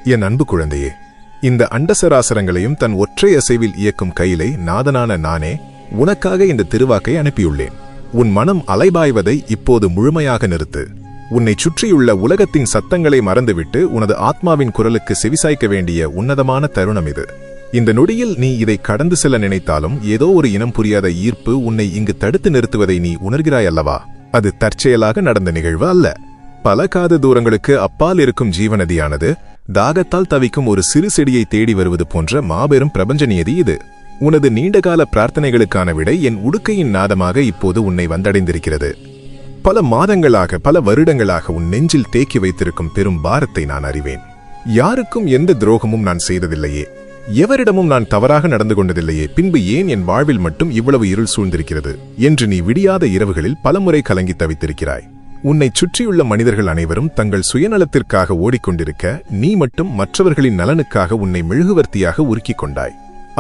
என் அன்பு குழந்தையே, இந்த அண்டசராசரங்களையும் தன் ஒற்றை அசைவில் இயக்கும் கையிலை நாதனான நானே உனக்காக இந்த திருவாக்கை அனுப்பியுள்ளேன். உன் மனம் அலைபாய்வதை இப்போது முழுமையாக நிறுத்து. உன்னை சுற்றியுள்ள உலகத்தின் சத்தங்களை மறந்துவிட்டு உனது ஆத்மாவின் குரலுக்கு செவிசாய்க்க வேண்டிய உன்னதமான தருணம் இது. இந்த நொடியில் நீ இதை கடந்து செல்ல நினைத்தாலும் ஏதோ ஒரு இனம் புரியாத ஈர்ப்பு உன்னை இங்கு தடுத்து நிறுத்துவதை நீ உணர்கிறாய் அல்லவா? அது தற்செயலாக நடந்த நிகழ்வு அல்ல. பல காத தூரங்களுக்கு அப்பால் இருக்கும் ஜீவநதியானது தாகத்தால் தவிக்கும் ஒரு சிறு செடியை தேடி வருவது போன்ற மாபெரும் பிரபஞ்ச நியதி இது. உனது நீண்டகால பிரார்த்தனைகளுக்கான விடை என் உடுக்கையின் நாதமாக இப்போது உன்னை வந்தடைந்திருக்கிறது. பல மாதங்களாக, பல வருடங்களாக உன் நெஞ்சில் தேக்கி வைத்திருக்கும் பெரும் பாரத்தை நான் அறிவேன். யாருக்கும் எந்த துரோகமும் நான் செய்ததில்லையே, எவரிடமும் நான் தவறாக நடந்து கொண்டதில்லையே, பின்பு ஏன் என் வாழ்வில் மட்டும் இவ்வளவு இருள் சூழ்ந்திருக்கிறது என்று நீ விடியாத இரவுகளில் பலமுறை கலங்கி தவித்திருக்கிறாய். உன்னை சுற்றியுள்ள மனிதர்கள் அனைவரும் தங்கள் சுயநலத்திற்காக ஓடிக்கொண்டிருக்க, நீ மட்டும் மற்றவர்களின் நலனுக்காக உன்னை மெழுகுவர்த்தியாக உருக்கிக் கொண்டாய்.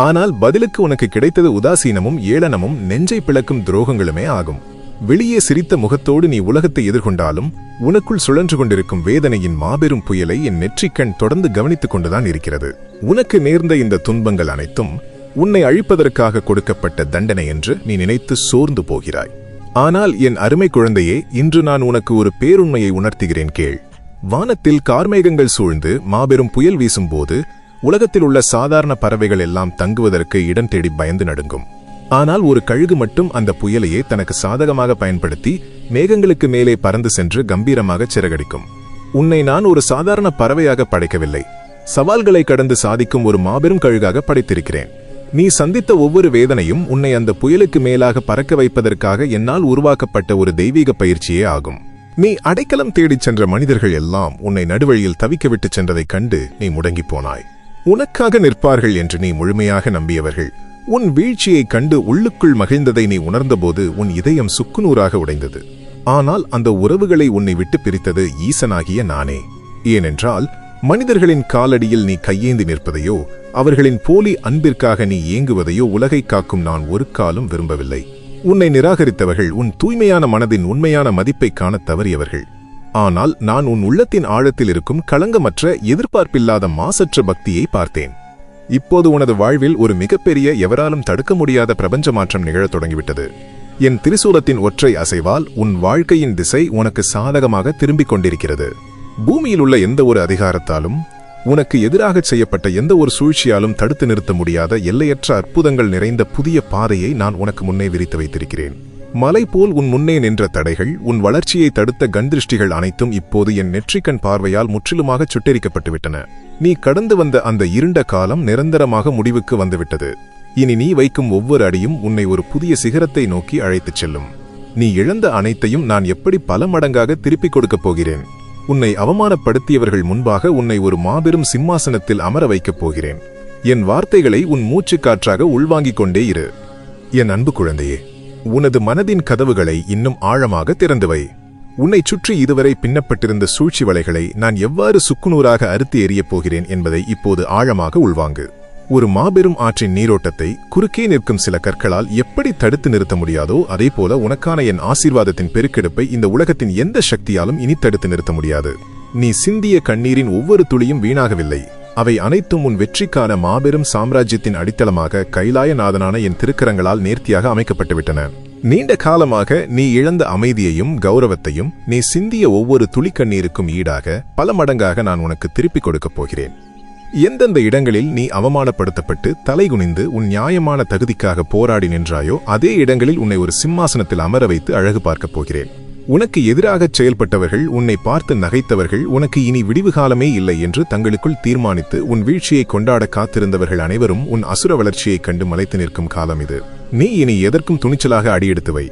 ஆனால் பதிலுக்கு உனக்கு கிடைத்தது உதாசீனமும் ஏளனமும் நெஞ்சை பிளக்கும் துரோகங்களுமே ஆகும். வெளியே சிரித்த முகத்தோடு நீ உலகத்தை எதிர்கொண்டாலும் உனக்குள் சுழன்று கொண்டிருக்கும் வேதனையின் மாபெரும் புயலை என் நெற்றிக்கண் தொடர்ந்து கவனித்துக் கொண்டுதான் இருக்கிறது. உனக்கு நேர்ந்த இந்த துன்பங்கள் அனைத்தும் உன்னை அழிப்பதற்காக கொடுக்கப்பட்ட தண்டனை என்று நீ நினைத்து சோர்ந்து போகிறாய். ஆனால் என் அருமை குழந்தையே, இன்று நான் உனக்கு ஒரு பேருண்மையை உணர்த்துகிறேன், கேள். வானத்தில் கார்மேகங்கள் சூழ்ந்து மாபெரும் புயல் வீசும்போது உலகத்தில் உள்ள சாதாரண பறவைகள் எல்லாம் தங்குவதற்கு இடம் தேடி பயந்து நடுங்கும். ஆனால் ஒரு கழுகு மட்டும் அந்த புயலையே தனக்கு சாதகமாக பயன்படுத்தி மேகங்களுக்கு மேலே பறந்து சென்று கம்பீரமாக சிறகடிக்கும். உன்னை நான் ஒரு சாதாரண பறவையாக படைக்கவில்லை, சவால்களை கடந்து சாதிக்கும் ஒரு மாபெரும் கழுகாக படைத்திருக்கிறேன். நீ சந்தித்த ஒவ்வொரு வேதனையும் உன்னை அந்த புயலுக்கு மேலாக பறக்க வைப்பதற்காக என்னால் உருவாக்கப்பட்ட ஒரு தெய்வீக பயிற்சியே ஆகும். நீ அடைக்கலம் தேடிச் சென்ற மனிதர்கள் எல்லாம் உன்னை நடுவழியில் தவிக்க விட்டு சென்றதைக் கண்டு நீ முடங்கி போனாய். உனக்காக நிற்பார்கள் என்று நீ முழுமையாக நம்பியவர்கள் உன் வீழ்ச்சியைக் கண்டு உள்ளுக்குள் மகிழ்ந்ததை நீ உணர்ந்தபோது உன் இதயம் சுக்குநூறாக உடைந்தது. ஆனால் அந்த உறவுகளை உன்னை விட்டு பிரித்தது ஈசனாகிய நானே. ஏனென்றால் மனிதர்களின் காலடியில் நீ கையேந்தி நிற்பதையோ, அவர்களின் போலி அன்பிற்காக நீ ஏங்குவதையோ உலகை காக்கும் நான் ஒரு காலம் விரும்பவில்லை. உன்னை நிராகரித்தவர்கள் உன் தூய்மையான மனதின் உண்மையான மதிப்பை காண தவறியவர்கள். ஆனால் நான் உன் உள்ளத்தின் ஆழத்தில் இருக்கும் களங்கமற்ற, எதிர்பார்ப்பில்லாத, மாசற்ற பக்தியை பார்த்தேன். இப்போது உனது வாழ்வில் ஒரு மிகப்பெரிய, எவராலும் தடுக்க முடியாத பிரபஞ்ச மாற்றம் நிகழத் தொடங்கிவிட்டது. என் திரிசூலத்தின் ஒற்றை அசைவால் உன் வாழ்க்கையின் திசை உனக்கு சாதகமாக திரும்பிக் கொண்டிருக்கிறது. பூமியில் உள்ள எந்த ஒரு அதிகாரத்தாலும், உனக்கு எதிராக செய்யப்பட்ட எந்த ஒரு சூழ்ச்சியாலும் தடுத்து நிறுத்த முடியாத எல்லையற்ற அற்புதங்கள் நிறைந்த புதிய பாதையை நான் உனக்கு முன்னே விரித்து வைத்திருக்கிறேன். மலை போல் உன் முன்னே நின்ற தடைகள், உன் வளர்ச்சியை தடுத்த கண்திருஷ்டிகள் அனைத்தும் இப்போது என் நெற்றிக்கண் பார்வையால் முற்றிலுமாக சுட்டெரிக்கப்பட்டுவிட்டன. நீ கடந்து வந்த அந்த இருண்ட காலம் நிரந்தரமாக முடிவுக்கு வந்துவிட்டது. இனி நீ வைக்கும் ஒவ்வொரு அடியும் உன்னை ஒரு புதிய சிகரத்தை நோக்கி அழைத்துச் செல்லும். நீ இழந்த அனைத்தையும் நான் எப்படி பல மடங்காக திருப்பிக் கொடுக்கப் போகிறேன். உன்னை அவமானப்படுத்தியவர்கள் முன்பாக உன்னை ஒரு மாபெரும் சிம்மாசனத்தில் அமர வைக்கப் போகிறேன். என் வார்த்தைகளை உன் மூச்சு காற்றாக உள்வாங்கிக் கொண்டே இரு. என் அன்பு குழந்தையே, உனது மனதின் கதவுகளை இன்னும் ஆழமாக திறந்து வை. உன்னை சுற்றி இதுவரை பின்னப்பட்டிருந்த சூழ்ச்சி வலைகளை நான் எவ்வாறு சுக்குநூறாக அறுத்து எறியப் போகிறேன் என்பதை இப்போது ஆழமாக உள்வாங்கு. ஒரு மாபெரும் ஆற்றின் நீரோட்டத்தை குறுக்கே நிற்கும் சில கற்களால் எப்படி தடுத்து நிறுத்த முடியாதோ, அதே போல உனக்கான என் ஆசீர்வாதத்தின் பெருக்கெடுப்பை இந்த உலகத்தின் எந்த சக்தியாலும் இனி தடுத்து நிறுத்த முடியாது. நீ சிந்திய கண்ணீரின் ஒவ்வொரு துளியும் வீணாகவில்லை. அவை அனைத்தும் உன் வெற்றிக்கான மாபெரும் சாம்ராஜ்யத்தின் அடித்தளமாக கைலாயநாதனான என் திருக்கரங்களால் நேர்த்தியாக அமைக்கப்பட்டுவிட்டன. நீண்ட காலமாக நீ இழந்த அமைதியையும் கௌரவத்தையும் நீ சிந்திய ஒவ்வொரு துளிக்கண்ணீருக்கும் ஈடாக பல மடங்காக நான் உனக்கு திருப்பிக் கொடுக்கப் போகிறேன். எந்தெந்த இடங்களில் நீ அவமானப்படுத்தப்பட்டு தலைகுனிந்து உன் நியாயமான தகுதிக்காக போராடி நின்றாயோ, அதே இடங்களில் உன்னை ஒரு சிம்மாசனத்தில் அமர வைத்து அழகு பார்க்கப் போகிறேன். உனக்கு எதிராகச் செயல்பட்டவர்கள், உன்னை பார்த்து நகைத்தவர்கள், உனக்கு இனி விடிவு காலமே இல்லை என்று தங்களுக்குள் தீர்மானித்து உன் வீழ்ச்சியை கொண்டாட காத்திருந்தவர்கள் அனைவரும் உன் அசுர வளர்ச்சியைக் கண்டு மலைத்து நிற்கும் காலம் இது. நீ இனி எதற்கும் துணிச்சலாக அடியெடுத்து வை.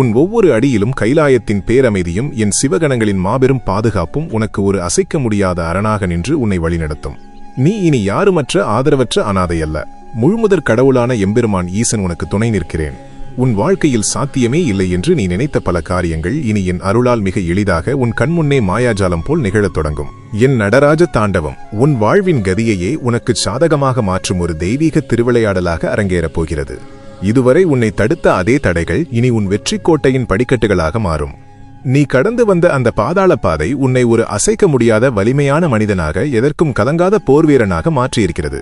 உன் ஒவ்வொரு அடியிலும் கைலாயத்தின் பேரமைதியும் என் சிவகணங்களின் மாபெரும் பாதுகாப்பும் உனக்கு ஒரு அசைக்க முடியாத அரணாக நின்று உன்னை வழிநடத்தும். நீ இனி யாருமற்ற, ஆதரவற்ற அனாதை அல்ல. முழுமுதற் கடவுளான எம்பெருமான் ஈசன் உனக்கு துணை நிற்கிறேன். உன் வாழ்க்கையில் சாத்தியமே இல்லை என்று நீ நினைத்த பல காரியங்கள் இனி என் அருளால் மிக எளிதாக உன் கண்முன்னே மாயாஜாலம் போல் நிகழத் தொடங்கும். என் நடராஜ தாண்டவம் உன் வாழ்வின் கதியையே உனக்கு சாதகமாக மாற்றும் ஒரு தெய்வீக திருவிளையாடலாக அரங்கேறப் போகிறது. இதுவரை உன்னை தடுத்த அதே தடைகள் இனி உன் வெற்றி கோட்டையின் படிக்கட்டுகளாக மாறும். நீ கடந்து வந்த அந்த பாதாள பாதை உன்னை ஒரு அசைக்க முடியாத வலிமையான மனிதனாக, எதற்கும் கலங்காத போர்வீரனாக மாற்றியிருக்கிறது.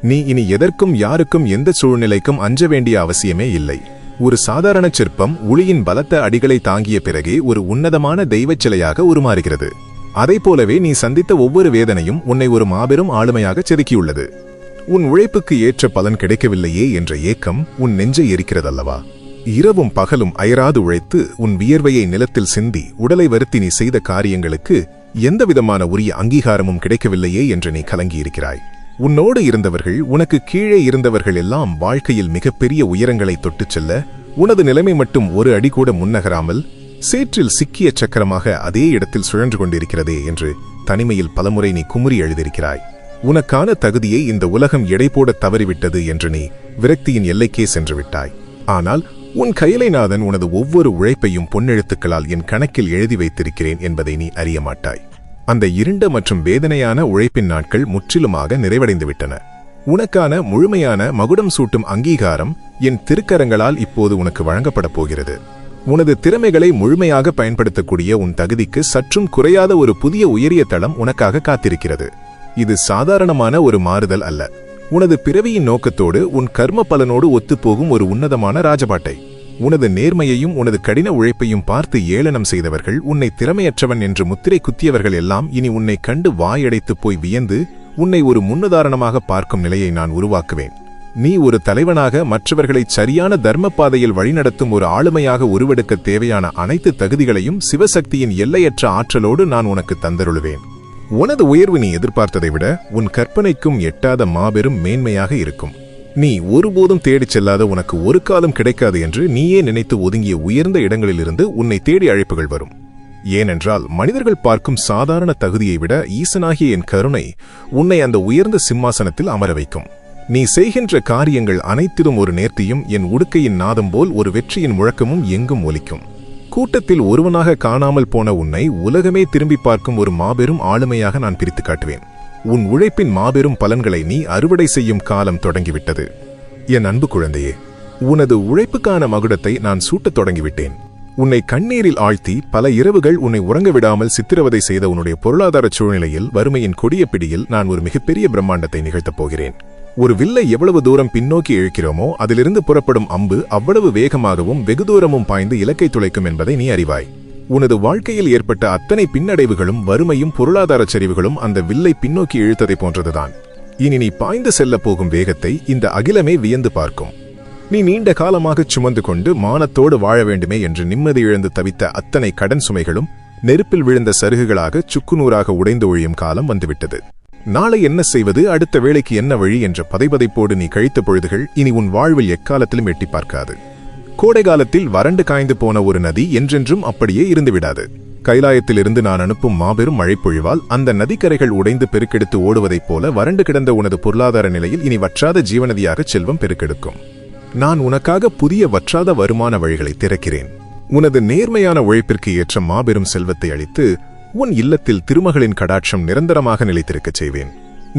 நீ இனி எதற்கும் யாருக்கும் எந்த சூழ்நிலைக்கும் அஞ்ச வேண்டிய அவசியமே இல்லை. ஒரு சாதாரண சிற்பம் உளியின் பலத்த அடிகளை தாங்கிய பிறகே ஒரு உன்னதமான தெய்வச் சிலையாக உருமாறுகிறது. அதைப்போலவே நீ சந்தித்த ஒவ்வொரு வேதனையும் உன்னை ஒரு மாபெரும் ஆளுமையாக செதுக்கியுள்ளது. உன் உழைப்புக்கு ஏற்ற பலன் கிடைக்கவில்லையே என்ற ஏக்கம் உன் நெஞ்சை எரிக்கிறதல்லவா? இரவும் பகலும் அயராது உழைத்து உன் வியர்வையை நிலத்தில் சிந்தி உடலை வருத்தி நீ செய்த காரியங்களுக்கு எந்தவிதமான உரிய அங்கீகாரமும் கிடைக்கவில்லையே என்று நீ கலங்கியிருக்கிறாய். உன்னோடு இருந்தவர்கள், உனக்கு கீழே இருந்தவர்கள் எல்லாம் வாழ்க்கையில் மிகப்பெரிய உயரங்களை தொட்டுச் செல்ல, உனது நிலைமை மட்டும் ஒரு அடி கூட முன்னகராமல் சேற்றில் சிக்கிய சக்கரமாக அதே இடத்தில் சுழன்று கொண்டிருக்கிறதே என்று தனிமையில் பலமுறை நீ குமுறி எழுதியிருக்கிறாய். உனக்கான தகுதியை இந்த உலகம் எடை போட தவறிவிட்டது என்று நீ விரக்தியின் எல்லைக்கே சென்று விட்டாய். ஆனால் உன் கைலைநாதன் உனது ஒவ்வொரு உழைப்பையும் பொன்னெழுத்துக்களால் என் கணக்கில் எழுதி வைத்திருக்கிறேன் என்பதை நீ அறிய மாட்டாய். அந்த இருண்ட மற்றும் வேதனையான உழைப்பின் நாட்கள் முற்றிலுமாக நிறைவடைந்துவிட்டன. உனக்கான முழுமையான மகுடம் சூட்டும் அங்கீகாரம் என் திருக்கரங்களால் இப்போது உனக்கு வழங்கப்படப் போகிறது. உனது திறமைகளை முழுமையாக பயன்படுத்தக்கூடிய உன் தகுதிக்கு சற்றும் குறையாத ஒரு புதிய உயரிய தளம் உனக்காக காத்திருக்கிறது. இது சாதாரணமான ஒரு மாறுதல் அல்ல. உனது பிறவியின் நோக்கத்தோடு உன் கர்ம பலனோடு ஒத்துப்போகும் ஒரு உன்னதமான ராஜபாட்டை. உனது நேர்மையையும் உனது கடின உழைப்பையும் பார்த்து ஏளனம் செய்தவர்கள், உன்னை திறமையற்றவன் என்று முத்திரை குத்தியவர்கள் எல்லாம் இனி உன்னை கண்டு வாயடைத்து போய் வியந்து உன்னை ஒரு முன்னுதாரணமாக பார்க்கும் நிலையை நான் உருவாக்குவேன். நீ ஒரு தலைவனாக மற்றவர்களை சரியான தர்ம பாதையில் வழிநடத்தும் ஒரு ஆளுமையாக உருவெடுக்க தேவையான அனைத்து தகுதிகளையும் சிவசக்தியின் எல்லையற்ற ஆற்றலோடு நான் உனக்கு தந்தருளுவேன். உனது உயர்வு நீ எதிர்பார்த்ததை விட உன் கற்பனைக்கும் எட்டாத மாபெரும் மேன்மையாக இருக்கும். நீ ஒருபோதும் தேடிச் செல்லாத, உனக்கு ஒரு காலம் கிடைக்காது என்று நீயே நினைத்து ஒதுங்கிய உயர்ந்த இடங்களிலிருந்து உன்னை தேடி அழைப்புகள் வரும். ஏனென்றால் மனிதர்கள் பார்க்கும் சாதாரண தகுதியை விட ஈசனாகிய என் கருணை உன்னை அந்த உயர்ந்த சிம்மாசனத்தில் அமர வைக்கும். நீ செய்கின்ற காரியங்கள் அனைத்திலும் ஒரு நேர்த்தியும் என் உடுக்கையின் நாதம் போல் ஒரு வெற்றியின் முழக்கமும் எங்கும் ஒலிக்கும். கூட்டத்தில் ஒருவனாக காணாமல் போன உன்னை உலகமே திரும்பி பார்க்கும் ஒரு மாபெரும் ஆளுமையாக நான் பிரித்து காட்டுவேன். உன் உழைப்பின் மாபெரும் பலன்களை நீ அறுவடை செய்யும் காலம் தொடங்கிவிட்டது. என் அன்பு குழந்தையே, உனது உழைப்புக்கான மகுடத்தை நான் சூட்டத் தொடங்கிவிட்டேன். உன்னை கண்ணீரில் ஆழ்த்தி பல இரவுகள் உன்னை உறங்க விடாமல் சித்திரவதை செய்த உன்னுடைய பொருளாதார சூழ்நிலையில், வறுமையின் கொடிய பிடியில் நான் ஒரு மிகப்பெரிய பிரம்மாண்டத்தை நிகழ்த்தப் போகிறேன். ஒரு வில்லை எவ்வளவு தூரம் பின்னோக்கி இழுக்கிறோமோ அதிலிருந்து புறப்படும் அம்பு அவ்வளவு வேகமாகவும் வெகு தூரமும் பாய்ந்து இலக்கை துளைக்கும் என்பதை நீ அறிவாய். உனது வாழ்க்கையில் ஏற்பட்ட அத்தனை பின்னடைவுகளும் வறுமையும் பொருளாதார சரிவுகளும் அந்த வில்லை பின்னோக்கி இழுத்ததை போன்றதுதான். இனி நீ பாய்ந்து செல்லப் போகும் வேகத்தை இந்த அகிலமே வியந்து பார்க்கும். நீ நீண்ட காலமாக சுமந்து கொண்டு மானத்தோடு வாழ வேண்டுமே என்று நிம்மதி இழந்து தவித்த அத்தனை கடன் சுமைகளும் நெருப்பில் விழுந்த சருகுகளாக சுக்குநூறாக உடைந்து ஒழியும் காலம் வந்துவிட்டது. நாளை என்ன செய்வது, அடுத்த வேளைக்கு என்ன வழி என்ற பதைபதைப்போடு நீ கழித்த பொழுதுகள் இனி உன் வாழ்வில் எக்காலத்திலும் எட்டி பார்க்காது. கோடை காலத்தில் வறண்டு காய்ந்து போன ஒரு நதி என்றென்றும் அப்படியே இருந்துவிடாது. கைலாயத்திலிருந்து நான் அனுப்பும் மாபெரும் மழைப்பொழிவால் அந்த நதிக்கரைகள் உடைந்து பெருக்கெடுத்து ஓடுவதைப் போல வறண்டு கிடந்த உனது பொருளாதார நிலையில் இனி வற்றாத ஜீவநதியாக செல்வம் பெருக்கெடுக்கும். நான் உனக்காக புதிய வற்றாத வருமான வழிகளை திறக்கிறேன். உனது நேர்மையான உழைப்பிற்கு ஏற்ற மாபெரும் செல்வத்தை அளித்து உன் இல்லத்தில் திருமகளின் கடாட்சம் நிரந்தரமாக நிலைத்திருக்கச் செய்வேன்.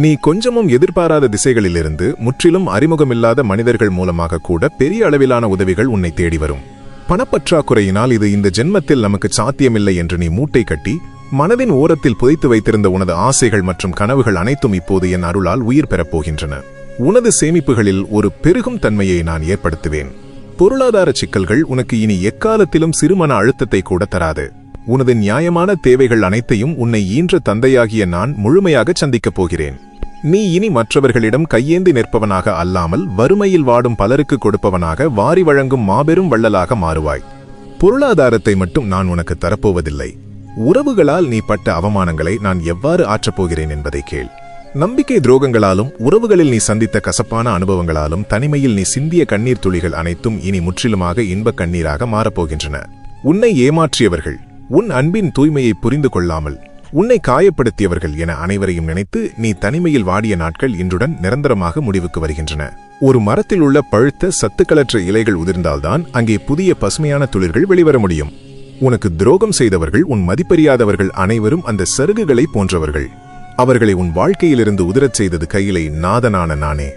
நீ கொஞ்சமும் எதிர்பாராத திசைகளிலிருந்து முற்றிலும் அறிமுகமில்லாத மனிதர்கள் மூலமாக கூட பெரிய அளவிலான உதவிகள் உன்னை தேடி வரும். பணப்பற்றாக்குறையினால் இது இந்த ஜென்மத்தில் நமக்கு சாத்தியமில்லை என்று நீ மூட்டை கட்டி மனதின் ஓரத்தில் புதைத்து வைத்திருந்த உனது ஆசைகள் மற்றும் கனவுகள் அனைத்தும் இப்போது என் அருளால் உயிர் பெறப்போகின்றன. உனது சேமிப்புகளில் ஒரு பெருகும் தன்மையை நான் ஏற்படுத்துவேன். பொருளாதார சிக்கல்கள் உனக்கு இனி எக்காலத்திலும் சிறுமன அழுத்தத்தை கூட தராது. உனது நியாயமான தேவைகள் அனைத்தையும் உன்னை ஈன்ற தந்தையாகிய நான் முழுமையாக சந்திக்கப் போகிறேன். நீ இனி மற்றவர்களிடம் கையேந்தி நிற்பவனாக அல்லாமல் வறுமையில் வாடும் பலருக்கு கொடுப்பவனாக வாரி வழங்கும் மாபெரும் வள்ளலாக மாறுவாய். பொருளாதாரத்தை மட்டும் நான் உனக்கு தரப்போவதில்லை. உறவுகளால் நீ பட்ட அவமானங்களை நான் எவ்வாறு ஆற்றப்போகிறேன் என்பதை கேள். நம்பிக்கை துரோகங்களாலும் உறவுகளில் நீ சந்தித்த கசப்பான அனுபவங்களாலும் தனிமையில் நீ சிந்திய கண்ணீர் துளிகள் அனைத்தும் இனி முற்றிலுமாக இன்பக் கண்ணீராக மாறப்போகின்றன. உன்னை ஏமாற்றியவர்கள், உன் அன்பின் தூய்மையை புரிந்து கொள்ளாமல் உன்னை காயப்படுத்தியவர்கள் என அனைவரையும் நினைத்து நீ தனிமையில் வாடிய நாட்கள் இன்றுடன் நிரந்தரமாக முடிவுக்கு வருகின்றன. ஒரு மரத்தில் உள்ள பழுத்த சத்துக்களற்ற இலைகள் உதிர்ந்தால்தான் அங்கே புதிய பசுமையான துளிர்கள் வெளிவர முடியும். உனக்கு துரோகம் செய்தவர்கள், உன் மதிப்பறியாதவர்கள் அனைவரும் அந்த சருகுகளை போன்றவர்கள். அவர்களை உன் வாழ்க்கையிலிருந்து உதிரச் செய்தது கையிலை நாதனான நானே.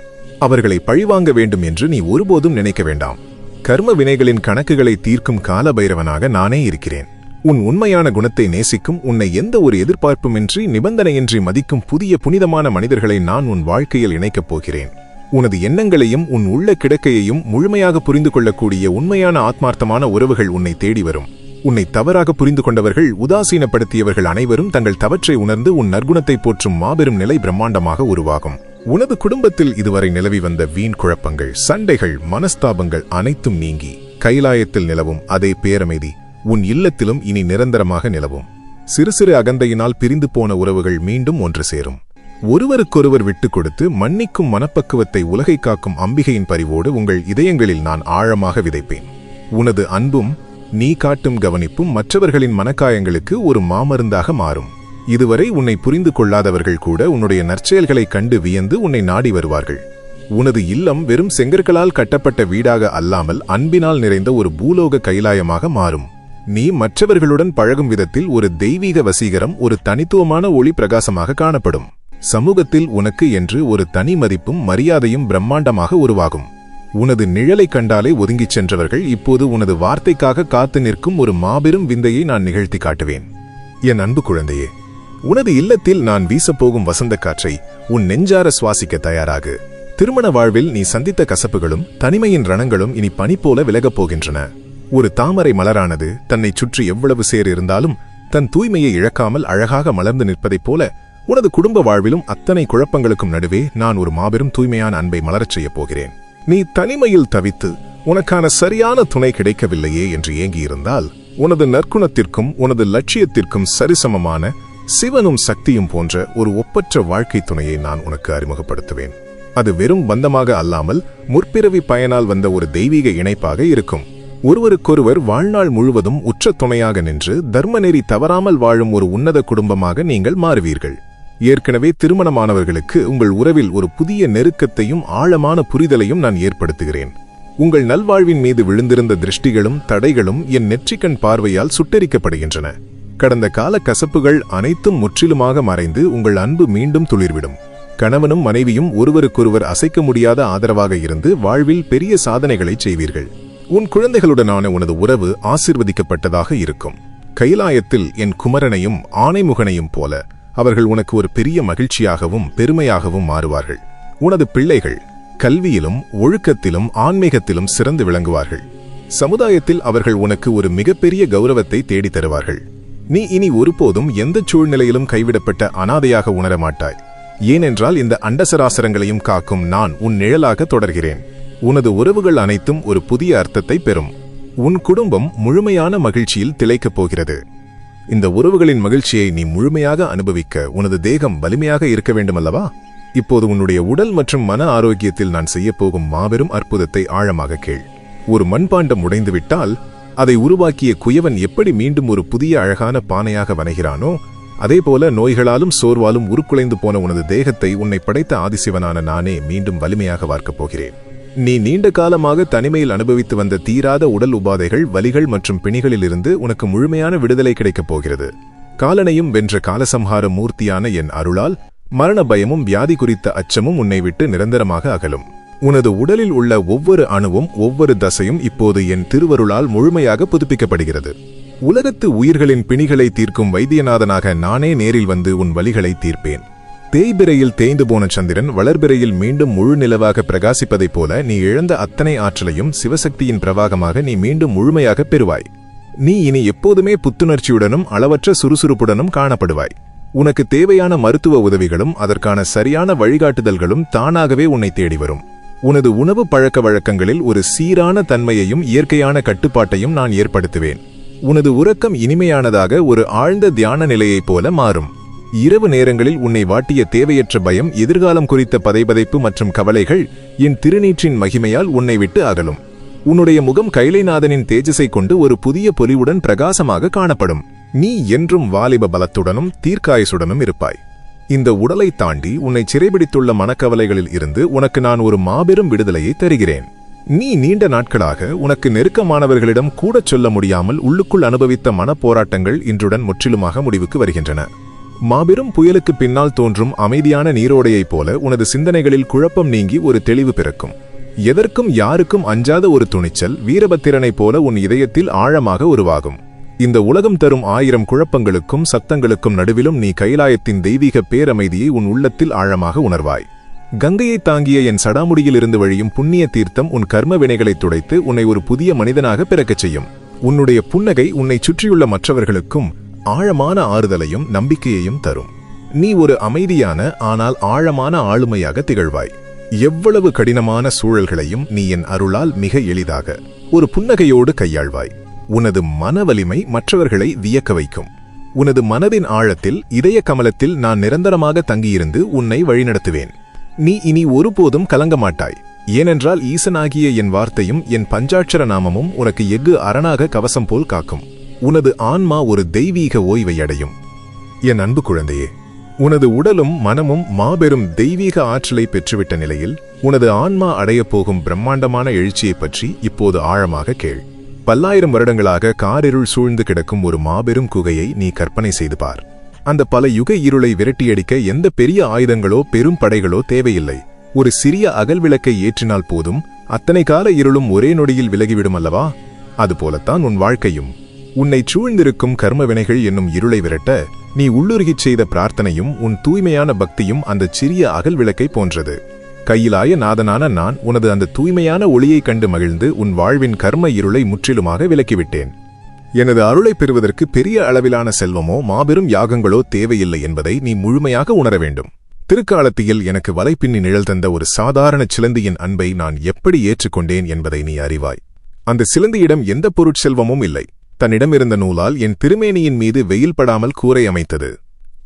அவர்களை பழிவாங்க வேண்டும் என்று நீ ஒருபோதும் நினைக்க வேண்டாம். கர்ம வினைகளின் கணக்குகளை தீர்க்கும் கால பைரவனாக நானே இருக்கிறேன். உன் உண்மையான குணத்தை நேசிக்கும், உன்னை எந்த ஒரு எதிர்பார்ப்புமின்றி நிபந்தனையின்றி மதிக்கும் புதிய புனிதமான மனிதர்களை நான் உன் வாழ்க்கையில் இணைக்கப் போகிறேன். உனது எண்ணங்களையும் உன் உள்ள கிடக்கையையும் முழுமையாக புரிந்து கொள்ளக்கூடிய உண்மையான ஆத்மார்த்தமான உறவுகள் உன்னை தேடி வரும். உன்னை தவறாக புரிந்து கொண்டவர்கள், உதாசீனப்படுத்தியவர்கள் அனைவரும் தங்கள் தவற்றை உணர்ந்து உன் நற்குணத்தை போற்றும் மாபெரும் நிலை பிரம்மாண்டமாக உருவாகும். உனது குடும்பத்தில் இதுவரை நிலவி வந்த வீண் குழப்பங்கள், சண்டைகள், மனஸ்தாபங்கள் அனைத்தும் நீங்கி கைலாயத்தில் நிலவும் அதே பேரமைதி உன் இல்லத்திலும் இனி நிரந்தரமாக நிலவும். சிறு சிறு அகந்தையினால் பிரிந்து போன உறவுகள் மீண்டும் ஒன்று சேரும். ஒருவருக்கொருவர் விட்டுக் கொடுத்து மன்னிக்கும் மனப்பக்குவத்தை உலகை காக்கும் அம்பிகையின் பரிவோடு உங்கள் இதயங்களில் நான் ஆழமாக விதைப்பேன். உனது அன்பும் நீ காட்டும் கவனிப்பும் மற்றவர்களின் மனக்காயங்களுக்கு ஒரு மாமருந்தாக மாறும். இதுவரை உன்னை புரிந்து கொள்ளாதவர்கள் கூட உன்னுடைய நற்செயல்களைக் கண்டு வியந்து உன்னை நாடி வருவார்கள். உனது இல்லம் வெறும் செங்கற்களால் கட்டப்பட்ட வீடாக அல்லாமல் அன்பினால் நிறைந்த ஒரு பூலோக கைலாயமாக மாறும். நீ மற்றவர்களுடன் பழகும் விதத்தில் ஒரு தெய்வீக வசீகரம், ஒரு தனித்துவமான ஒளி பிரகாசமாக காணப்படும். சமூகத்தில் உனக்கு என்று ஒரு தனி மதிப்பும் மரியாதையும் பிரம்மாண்டமாக உருவாகும். உனது நிழலை கண்டாலே ஒதுங்கிச் சென்றவர்கள் இப்போது உனது வார்த்தைக்காக காத்து நிற்கும் ஒரு மாபெரும் விந்தையை நான் நிகழ்த்தி காட்டுவேன். என் அன்பு குழந்தையே, உனது இல்லத்தில் நான் வீசப்போகும் வசந்த காற்றை உன் நெஞ்சார சுவாசிக்க தயாராகு. திருமண வாழ்வில் நீ சந்தித்த கசப்புகளும் தனிமையின் ரணங்களும் இனி பனி போல விலகப் போகின்றன. ஒரு தாமரை மலரானது தன்னை சுற்றி எவ்வளவு சேர் இருந்தாலும் தன் தூய்மையை இழக்காமல் அழகாக மலர்ந்து நிற்பதைப் போல உனது குடும்ப வாழ்விலும் அத்தனை குழப்பங்களுக்கும் நடுவே நான் ஒரு மாபெரும் தூய்மையான அன்பை மலரச் செய்யப் போகிறேன். நீ தனிமையில் தவித்து உனக்கான சரியான துணை கிடைக்கவில்லையே என்று ஏங்கியிருந்தால், உனது நற்குணத்திற்கும் உனது லட்சியத்திற்கும் சரிசமமான சிவனும் சக்தியும் போன்ற ஒரு ஒப்பற்ற வாழ்க்கை துணையை நான் உனக்கு அறிமுகப்படுத்துவேன். அது வெறும் பந்தமாக அல்லாமல் முற்பிறவி பயனால் வந்த ஒரு தெய்வீக இணைப்பாக இருக்கும். ஒருவருக்கொருவர் வாழ்நாள் முழுவதும் உற்ற துணையாக நின்று தர்மநெறி தவறாமல் வாழும் ஒரு உன்னத குடும்பமாக நீங்கள் மாறுவீர்கள். ஏற்கனவே திருமணமானவர்களுக்கு உங்கள் உறவில் ஒரு புதிய நெருக்கத்தையும் ஆழமான புரிதலையும் நான் ஏற்படுத்துகிறேன். உங்கள் நல்வாழ்வின் மீது விழுந்திருந்த திருஷ்டிகளும் தடைகளும் என் நெற்றிக்கண் பார்வையால் சுட்டெரிக்கப்படுகின்றன. கடந்த கால கசப்புகள் அனைத்தும் முற்றிலுமாக மறைந்து உங்கள் அன்பு மீண்டும் துளிர்விடும். கணவனும் மனைவியும் ஒருவருக்கொருவர் அசைக்க முடியாத ஆதரவாக இருந்து வாழ்வில் பெரிய சாதனைகளை செய்வீர்கள். உன் குழந்தைகளுடனான உனது உறவு ஆசீர்வதிக்கப்பட்டதாக இருக்கும். கைலாயத்தில் என் குமரனையும் ஆனைமுகனையும் போல அவர்கள் உனக்கு ஒரு பெரிய மகிழ்ச்சியாகவும் பெருமையாகவும் மாறுவார்கள். உனது பிள்ளைகள் கல்வியிலும் ஒழுக்கத்திலும் ஆன்மீகத்திலும் சிறந்து விளங்குவார்கள். சமுதாயத்தில் அவர்கள் உனக்கு ஒரு மிகப்பெரிய கௌரவத்தை தேடி தருவார்கள். நீ இனி ஒருபோதும் எந்த சூழ்நிலையிலும் கைவிடப்பட்ட அனாதையாக உணரமாட்டாய். ஏனென்றால் இந்த அண்டசராசரங்களையும் காக்கும் நான் உன் நிழலாக தொடர்கிறேன். உனது உறவுகள் அனைத்தும் ஒரு புதிய அர்த்தத்தை பெறும். உன் குடும்பம் முழுமையான மகிழ்ச்சியில் திளைக்கப் போகிறது. இந்த உறவுகளின் மகிழ்ச்சியை நீ முழுமையாக அனுபவிக்க உனது தேகம் வலிமையாக இருக்க வேண்டுமல்லவா? இப்போது உன்னுடைய உடல் மற்றும் மன ஆரோக்கியத்தில் நான் செய்யப்போகும் மாபெரும் அற்புதத்தை ஆழமாக கேள். ஒரு மண்பாண்டம் உடைந்துவிட்டால் அதை உருவாக்கிய குயவன் எப்படி மீண்டும் ஒரு புதிய அழகான பானையாக வணைகிறானோ, அதேபோல நோய்களாலும் சோர்வாலும் உருக்குலைந்து போன உனது தேகத்தை உன்னை படைத்த ஆதிசிவனான நானே மீண்டும் வலிமையாக வார்க்கப் போகிறேன். நீ நீண்ட காலமாக தனிமையில் அனுபவித்து வந்த தீராத உடல் உபாதைகள், வலிகள் மற்றும் பிணிகளிலிருந்து உனக்கு முழுமையான விடுதலை கிடைக்கப் போகிறது. காலனையும் வென்ற காலசம்ஹார மூர்த்தியான என் அருளால் மரண பயமும் வியாதி குறித்த அச்சமும் உன்னை விட்டு நிரந்தரமாக அகலும். உனது உடலில் உள்ள ஒவ்வொரு அணுவும் ஒவ்வொரு தசையும் இப்போது என் திருவருளால் முழுமையாக புதுப்பிக்கப்படுகிறது. உலகத்து உயிர்களின் பிணிகளை தீர்க்கும் வைத்தியநாதனாக நானே நேரில் வந்து உன் வலிகளை தீர்ப்பேன். தேய்பிரையில் தேய்ந்து போன சந்திரன் வளர்பிரையில் மீண்டும் முழு நிலவாக பிரகாசிப்பதைப் போல நீ இழந்த அத்தனை ஆற்றலையும் சிவசக்தியின் பிரவாகமாக நீ மீண்டும் முழுமையாக பெறுவாய். நீ இனி எப்போதுமே புத்துணர்ச்சியுடனும் அளவற்ற சுறுசுறுப்புடனும் காணப்படுவாய். உனக்கு தேவையான மருத்துவ உதவிகளும் அதற்கான சரியான வழிகாட்டுதல்களும் தானாகவே உன்னை தேடி வரும். உனது உணவு பழக்க வழக்கங்களில் ஒரு சீரான தன்மையையும் இயற்கையான கட்டுப்பாட்டையும் நான் ஏற்படுத்துவேன். உனது உறக்கம் இனிமையானதாக ஒரு ஆழ்ந்த தியான நிலையைப் போல மாறும். இரவு நேரங்களில் உன்னை வாட்டிய தேவையற்ற பயம், எதிர்காலம் குறித்த பதைபதைப்பு மற்றும் கவலைகள் என் திருநீற்றின் மகிமையால் உன்னை விட்டு அகலும். உன்னுடைய முகம் கைலைநாதனின் தேஜஸை கொண்டு ஒரு புதிய பொலிவுடன் பிரகாசமாக காணப்படும். நீ என்றும் வாலிப பலத்துடனும் தீர்க்காயுசுடனும் இருப்பாய். இந்த உடலை தாண்டி உன்னை சிறைபிடித்துள்ள மனக்கவலைகளில் இருந்து உனக்கு நான் ஒரு மாபெரும் விடுதலையை தருகிறேன். நீ நீண்ட நாட்களாக உனக்கு நெருக்கமானவர்களிடம் கூட சொல்ல முடியாமல் உள்ளுக்குள் அனுபவித்த மனப்போராட்டங்கள் இன்றுடன் முற்றிலுமாக முடிவுக்கு வருகின்றன. மாபெரும் புயலுக்கு பின்னால் தோன்றும் அமைதியான நீரோடையைப் போல உனது சிந்தனைகளில் குழப்பம் நீங்கி ஒரு தெளிவு பிறக்கும். எதற்கும் யாருக்கும் அஞ்சாத ஒரு துணிச்சல், வீரபத்திரனைப் போல உன் இதயத்தில் ஆழமாக உருவாகும். இந்த உலகம் தரும் 1000 குழப்பங்களுக்கும் சத்தங்களுக்கும் நடுவிலும் நீ கைலாயத்தின் தெய்வீக பேரமைதியை உன் உள்ளத்தில் ஆழமாக உணர்வாய். கங்கையை தாங்கிய என் சடாமுடியிலிருந்து வழியும் புண்ணிய தீர்த்தம் உன் கர்ம வினைகளை துடைத்து உன்னை ஒரு புதிய மனிதனாக பிறக்கச் செய்யும். உன்னுடைய புன்னகை உன்னை சுற்றியுள்ள மற்றவர்களுக்கும் ஆழமான ஆறுதலையும் நம்பிக்கையையும் தரும். நீ ஒரு அமைதியான ஆனால் ஆழமான ஆளுமையாக திகழ்வாய். எவ்வளவு கடினமான சூழல்களையும் நீ என் அருளால் மிக எளிதாக ஒரு புன்னகையோடு கையாள்வாய். உனது மன வலிமை மற்றவர்களை வியக்க வைக்கும். உனது மனதின் ஆழத்தில் இதய கமலத்தில் நான் நிரந்தரமாக தங்கியிருந்து உன்னை வழிநடத்துவேன். நீ இனி ஒருபோதும் கலங்க மாட்டாய். ஏனென்றால் ஈசனாகிய என் வார்த்தையும் என் பஞ்சாட்சர நாமமும் உனக்கு எஃகு அரணாக கவசம் போல் காக்கும். உனது ஆன்மா ஒரு தெய்வீக ஓய்வை அடையும். என் அன்பு குழந்தையே, உனது உடலும் மனமும் மாபெரும் தெய்வீக ஆற்றலை பெற்றுவிட்ட நிலையில் உனது ஆன்மா அடையப் போகும் பிரம்மாண்டமான எழுச்சியைப் பற்றி இப்போது ஆழமாக கேள். பல்லாயிரம் வருடங்களாக காரிருள் சூழ்ந்து கிடக்கும் ஒரு மாபெரும் குகையை நீ கற்பனை செய்து பார். அந்த பல யுக இருளை விரட்டியடிக்க எந்த பெரிய ஆயுதங்களோ பெரும் படைகளோ தேவையில்லை. ஒரு சிறிய அகல் விளக்கை ஏற்றினால் போதும், அத்தனை கால இருளும் ஒரே நொடியில் விலகிவிடும் அல்லவா? அதுபோலத்தான் உன் வாழ்க்கையும். உன்னை சூழ்ந்திருக்கும் கர்ம வினைகள் என்னும் இருளை விரட்ட நீ உள்ளுருகிச் செய்த பிரார்த்தனையும் உன் தூய்மையான பக்தியும் அந்த சிறிய அகல் விளக்கை போன்றது. கையிலாய நாதனான நான் உனது அந்த தூய்மையான ஒளியைக் கண்டு மகிழ்ந்து உன் வாழ்வின் கர்ம இருளை முற்றிலுமாக விலக்கிவிட்டேன். எனது அருளை பெறுவதற்கு பெரிய அளவிலான செல்வமோ மாபெரும் யாகங்களோ தேவையில்லை என்பதை நீ முழுமையாக உணர வேண்டும். திருக்காலத்தியில் எனக்கு வலைப்பின்னி நிழல் தந்த ஒரு சாதாரண சிலந்தியின் அன்பை நான் எப்படி ஏற்றுக்கொண்டேன் என்பதை நீ அறிவாய். அந்த சிலந்தியிடம் எந்த பொருட்செல்வமும் இல்லை. தன்னிடமிருந்த நூலால் என் திருமேனியின் மீது வெயில் படாமல் கூரை அமைத்தது.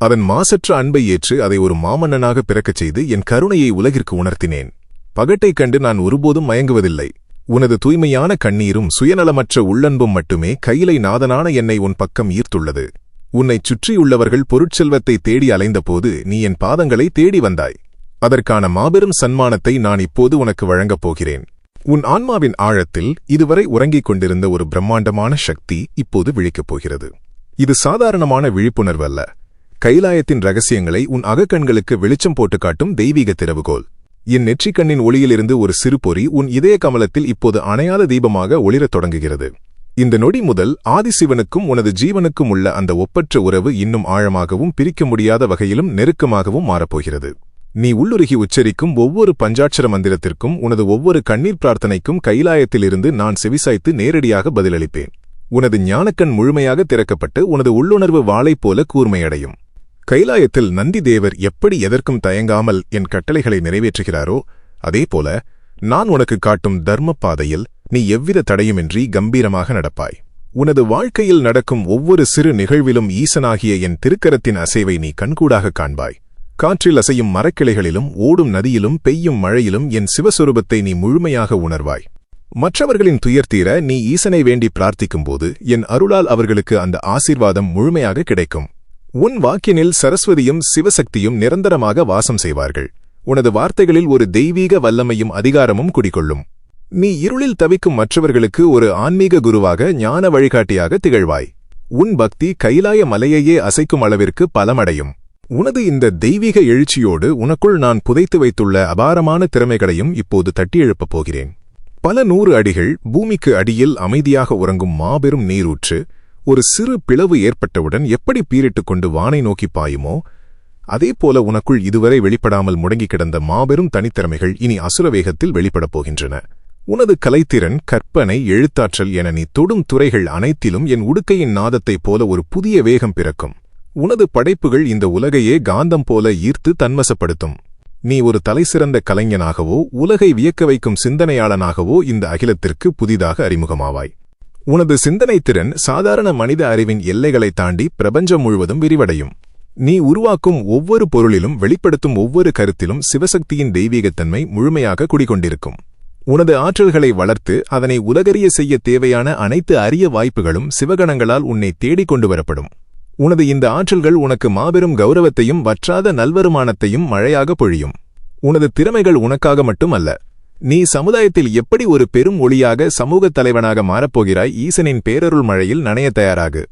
அதன் மாசற்ற அன்பை ஏற்று அதை ஒரு மாமன்னனாக பிறக்கச் செய்து என் கருணையை உலகிற்கு உணர்த்தினேன். பகட்டைக் கண்டு நான் ஒருபோதும் மயங்குவதில்லை. உனது தூய்மையான கண்ணீரும் சுயநலமற்ற உள்ளன்பும் மட்டுமே கையிலை நாதனான என்னை உன் பக்கம் ஈர்த்துள்ளது. உன்னைச் சுற்றியுள்ளவர்கள் பொருட்செல்வத்தை தேடி அலைந்தபோது நீ என் பாதங்களை தேடி வந்தாய். அதற்கான மாபெரும் சன்மானத்தை நான் இப்போது உனக்கு வழங்கப் போகிறேன். உன் ஆன்மாவின் ஆழத்தில் இதுவரை உறங்கிக் கொண்டிருந்த ஒரு பிரம்மாண்டமான சக்தி இப்போது விழிக்கப் போகிறது. இது சாதாரணமான விழிப்புணர்வு அல்ல. கைலாயத்தின் ரகசியங்களை உன் அகக்கண்களுக்கு வெளிச்சம் போட்டு காட்டும் தெய்வீக திறவுகோல். என் நெற்றிக்கண்ணின் ஒளியிலிருந்து ஒரு சிறு பொறி உன் இதய கமலத்தில் இப்போது அணையாத தீபமாக ஒளிரத் தொடங்குகிறது. இந்த நொடி முதல் ஆதிசிவனுக்கும் உனது ஜீவனுக்கும் உள்ள அந்த ஒப்பற்ற உறவு இன்னும் ஆழமாகவும் பிரிக்க முடியாத வகையிலும் நெருக்கமாகவும் மாறப்போகிறது. நீ உள்ளுருகி உச்சரிக்கும் ஒவ்வொரு பஞ்சாட்சர மந்திரத்திற்கும் உனது ஒவ்வொரு கண்ணீர் பிரார்த்தனைக்கும் கைலாயத்திலிருந்து நான் செவிசாய்த்து நேரடியாக பதிலளிப்பேன். உனது ஞானக்கண் முழுமையாக திறக்கப்பட்டு உனது உள்ளுணர்வு வாளைப் போல கூர்மையடையும். கைலாயத்தில் நந்தி தேவர் எப்படி எதற்கும் தயங்காமல் என் கட்டளைகளை நிறைவேற்றுகிறாரோ அதேபோல நான் உனக்கு காட்டும் தர்ம பாதையில் நீ எவ்வித தடையுமின்றி கம்பீரமாக நடப்பாய். உனது வாழ்க்கையில் நடக்கும் ஒவ்வொரு சிறு நிகழ்விலும் ஈசனாகிய என் திருக்கரத்தின் அசைவை நீ கண்கூடாக காண்பாய். காற்றில் அசையும் மரக்கிளைகளிலும் ஓடும் நதியிலும் பெய்யும் மழையிலும் என் சிவஸ்வரூபத்தை நீ முழுமையாக உணர்வாய். மற்றவர்களின் துயர் தீர நீ ஈசனை வேண்டி பிரார்த்திக்கும்போது என் அருளால் அவர்களுக்கு அந்த ஆசீர்வாதம் முழுமையாக கிடைக்கும். உன் வாக்கினில் சரஸ்வதியும் சிவசக்தியும் நிரந்தரமாக வாசம் செய்வார்கள். உனது வார்த்தைகளில் ஒரு தெய்வீக வல்லமையும் அதிகாரமும் குடிகொள்ளும். நீ இருளில் தவிக்கும் மற்றவர்களுக்கு ஒரு ஆன்மீக குருவாக ஞான வழிகாட்டியாக திகழ்வாய். உன் பக்தி கைலாய மலையையே அசைக்கும் அளவிற்கு பலமடையும். உனது இந்த தெய்வீக எழுச்சியோடு உனக்குள் நான் புதைத்து வைத்துள்ள அபாரமான திறமைகளையும் இப்போது தட்டி எழுப்பப் போகிறேன். பல 100 அடிகள் பூமிக்கு அடியில் அமைதியாக உறங்கும் மாபெரும் நீரூற்று ஒரு சிறு பிளவு ஏற்பட்டவுடன் எப்படி பீரிட்டுக் கொண்டு வானை நோக்கி பாயுமோ அதேபோல உனக்குள் இதுவரை வெளிப்படாமல் முடங்கி கிடந்த மாபெரும் தனித்திறமைகள் இனி அசுர வேகத்தில் வெளிப்படப் போகின்றன. உனது கலைத்திறன், கற்பனை, எழுத்தாற்றல் என நீ தொடும் துறைகள் அனைத்திலும் என் உடுக்கையின் நாதத்தைப் போல ஒரு புதிய வேகம் பிறக்கும். உனது படைப்புகள் இந்த உலகையே காந்தம் போல ஈர்த்து தன்வசப்படுத்தும். நீ ஒரு தலைசிறந்த கலைஞனாகவோ உலகை வியக்க வைக்கும் சிந்தனையாளனாகவோ இந்த அகிலத்திற்கு புதிதாக அறிமுகமாவாய். உனது சிந்தனை திறன் சாதாரண மனித அறிவின் எல்லைகளை தாண்டி பிரபஞ்சம் முழுவதும் விரிவடையும். நீ உருவாக்கும் ஒவ்வொரு பொருளிலும் வெளிப்படுத்தும் ஒவ்வொரு கருத்திலும் சிவசக்தியின் தெய்வீகத்தன்மை முழுமையாக குடிகொண்டிருக்கும். உனது ஆற்றல்களை வளர்த்து அதனை உலகறிய செய்ய தேவையான அனைத்து அரிய வாய்ப்புகளும் சிவகணங்களால் உன்னை தேடிக் கொண்டு வரப்படும். உனது இந்த ஆற்றல்கள் உனக்கு மாபெரும் கௌரவத்தையும் வற்றாத நல்வருமானத்தையும் மழையாக பொழியும். உனது திறமைகள் உனக்காக மட்டும் அல்ல. நீ சமுதாயத்தில் எப்படி ஒரு பெரும் ஒளியாக சமூகத் தலைவனாக மாறப்போகிறாய். ஈசனின் பேரருள் மழையில் நனைய தயாராகு.